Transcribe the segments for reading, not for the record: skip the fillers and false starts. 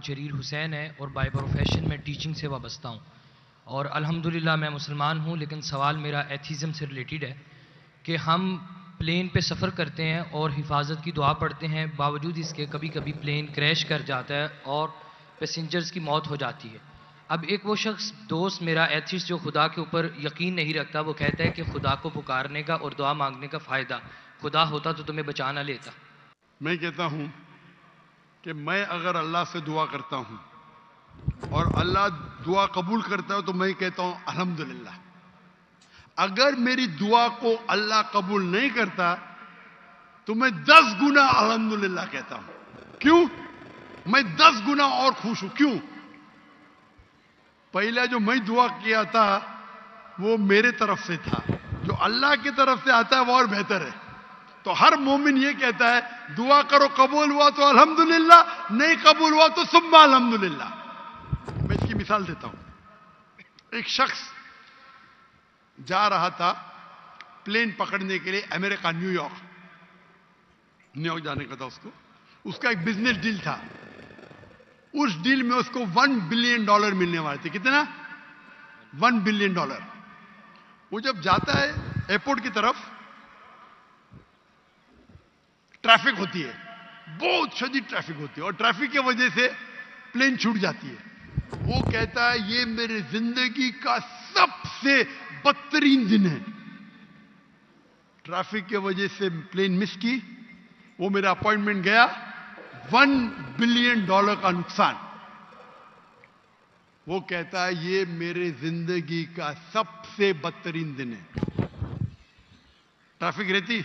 جریر حسین ہے اور by profession میں ٹیچنگ سے وابستہ ہوں، اور الحمدللہ میں مسلمان ہوں، لیکن سوال میرا ایتھیزم سے ریلیٹڈ ہے کہ ہم پلین پہ سفر کرتے ہیں اور حفاظت کی دعا پڑھتے ہیں، باوجود اس کے کبھی کبھی پلین کریش کر جاتا ہے اور پیسنجرز کی موت ہو جاتی ہے۔ اب ایک وہ شخص دوست میرا ایتھیسٹ جو خدا کے اوپر یقین نہیں رکھتا، وہ کہتا ہے کہ خدا کو پکارنے کا اور دعا مانگنے کا فائدہ، خدا ہوتا تو تمہیں بچا نہ لیتا۔ میں کہتا ہوں کہ میں اگر اللہ سے دعا کرتا ہوں اور اللہ دعا قبول کرتا ہے تو میں کہتا ہوں الحمدللہ۔ اگر میری دعا کو اللہ قبول نہیں کرتا تو میں 10 گنا الحمدللہ کہتا ہوں۔ کیوں؟ میں 10 گنا اور خوش ہوں۔ کیوں؟ پہلا جو میں دعا کیا تھا وہ میرے طرف سے تھا، جو اللہ کی طرف سے آتا ہے وہ اور بہتر ہے۔ تو ہر مومن یہ کہتا ہے دعا کرو، قبول ہوا تو الحمدللہ، نہیں قبول ہوا تو ثم الحمدللہ۔ میں اس کی مثال دیتا ہوں۔ ایک شخص جا رہا تھا پلین پکڑنے کے لیے امریکہ، نیو یارک جانے کا تھا اس کا ایک بزنس ڈیل تھا۔ اس ڈیل میں اس کو $1 بلین ملنے والے تھے۔ کتنا؟ $1 بلین۔ وہ جب جاتا ہے ایئرپورٹ کی طرف، ٹریفک ہوتی ہے، بہت شدید ٹریفک ہوتی ہے، اور ٹریفک کی وجہ سے پلین چھوٹ جاتی ہے۔ وہ کہتا ہے یہ میرے زندگی کا سب سے بدترین دن ہے۔ ٹریفک کی وجہ سے پلین مس کی، وہ میرا اپوائنٹمنٹ گیا، $1 بلین کا نقصان۔ وہ کہتا ہے یہ میرے زندگی کا سب سے بدترین دن ہے۔ ٹریفک رہتی،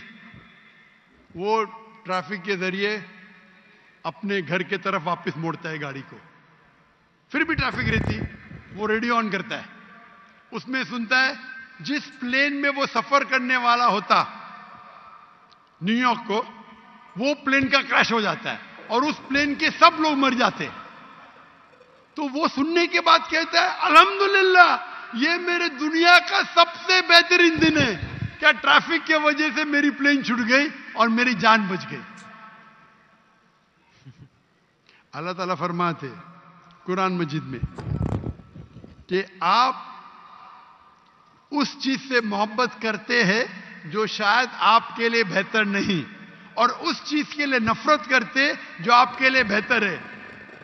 وہ ٹریفک کے ذریعے اپنے گھر کے طرف واپس موڑتا ہے گاڑی کو۔ پھر بھی ٹریفک رہتی، وہ ریڈیو آن کرتا ہے، اس میں سنتا ہے جس پلین میں وہ سفر کرنے والا ہوتا نیو یارک کو، وہ پلین کا کریش ہو جاتا ہے اور اس پلین کے سب لوگ مر جاتے ہیں۔ تو وہ سننے کے بعد کہتا ہے الحمدللہ یہ میرے دنیا کا سب سے بہترین دن ہے، کیا ٹریفک کی وجہ سے میری پلین چھوٹ گئی اور میری جان بچ گئی۔ اللہ تعالیٰ فرماتے قرآن مجید میں کہ آپ اس چیز سے محبت کرتے ہیں جو شاید آپ کے لیے بہتر نہیں، اور اس چیز کے لیے نفرت کرتے جو آپ کے لیے بہتر ہے۔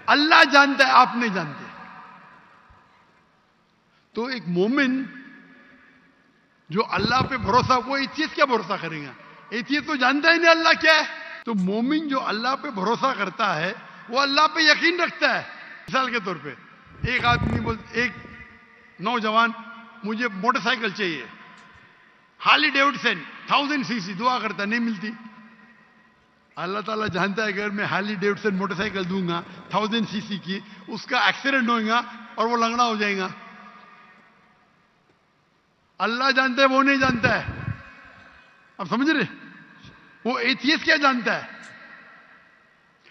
اللہ جانتا ہے، آپ نہیں جانتے۔ تو ایک مومن جو اللہ پہ بھروسہ، کوئی چیز کیا بھروسہ کرے گا؟ یہ چیز تو جانتا ہی نہیں اللہ کیا ہے۔ تو مومن جو اللہ پہ بھروسہ کرتا ہے وہ اللہ پہ یقین رکھتا ہے۔ مثال کے طور پہ ایک آدمی ایک نوجوان مجھے موٹر سائیکل چاہیے، ہارلی ڈیوڈسن 1000 cc، دعا کرتا ہے نہیں ملتی۔ اللہ تعالیٰ جانتا ہے کہ اگر میں ہارلی ڈیوڈسن موٹر سائیکل دوں گا 1000 cc کی، اس کا ایکسیڈنٹ ہوگا اور وہ لنگڑا ہو جائے گا۔ اللہ جانتا ہے، وہ نہیں جانتا ہے۔ اب سمجھ رہے؟ وہ ایتھیسٹ کیا جانتا ہے؟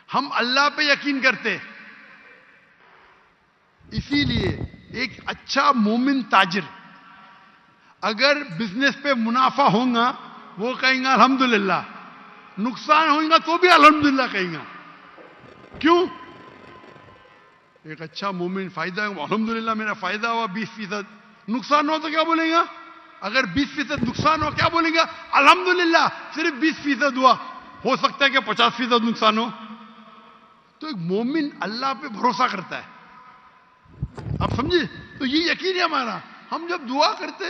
ہم اللہ پہ یقین کرتے۔ اسی لیے ایک اچھا مومن تاجر اگر بزنس پہ منافع ہوگا وہ کہیں گا الحمدللہ، نقصان ہوگا تو بھی الحمدللہ کہیں گا۔ کیوں؟ ایک اچھا مومن فائدہ ہے، الحمدللہ میرا فائدہ ہوا 20%، نقصان ہو تو کیا بولیں گا؟ اگر 20% نقصان ہو کیا بولیں گا؟ الحمدللہ صرف 20% ہوا، ہو سکتا ہے کہ 50% نقصان ہو۔ تو ایک مومن اللہ پہ بھروسہ کرتا ہے۔ آپ سمجھے؟ تو یہ یقین ہے ہمارا۔ ہم جب دعا کرتے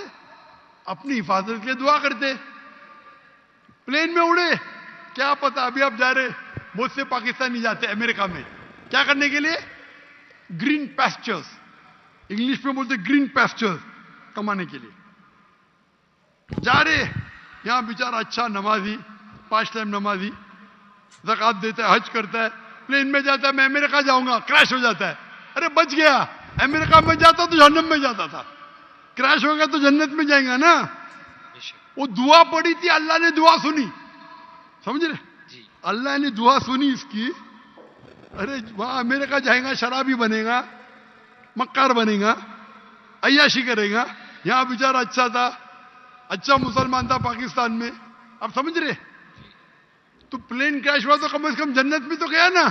اپنی حفاظت کے لیے دعا کرتے، پلین میں اڑے، کیا پتا ابھی آپ جا رہے، بہت سے پاکستانی جاتے امریکہ میں کیا کرنے کے لیے؟ گرین پیسچرز، انگلش میں بولتے گرین پیسچرز کمانے کے لیے جا رہے۔ یہاں بیچارہ اچھا نمازی، 5 ٹائم نمازی، زکات دیتا ہے، حج کرتا ہے، پلین میں جاتا ہے میں امریکہ جاؤں گا، کریش ہو جاتا ہے۔ ارے بچ گیا، امریکہ میں جاتا تو جہنم میں جاتا تھا، کریش ہو گیا تو جنت میں جائیں گا نا۔ وہ دعا پڑی تھی، اللہ نے دعا سنی، سمجھ رہے؟ اللہ نے دعا سنی اس کی۔ ارے وہاں امریکہ جائے گا، شرابی بنے گا، مکار بنے گا، عیاشی کرے گا۔ یہاں بیچارہ اچھا تھا، اچھا مسلمان تھا پاکستان میں۔ اب سمجھ رہے؟ تو پلین کریش ہوا تو کم از کم جنت میں تو گیا نا۔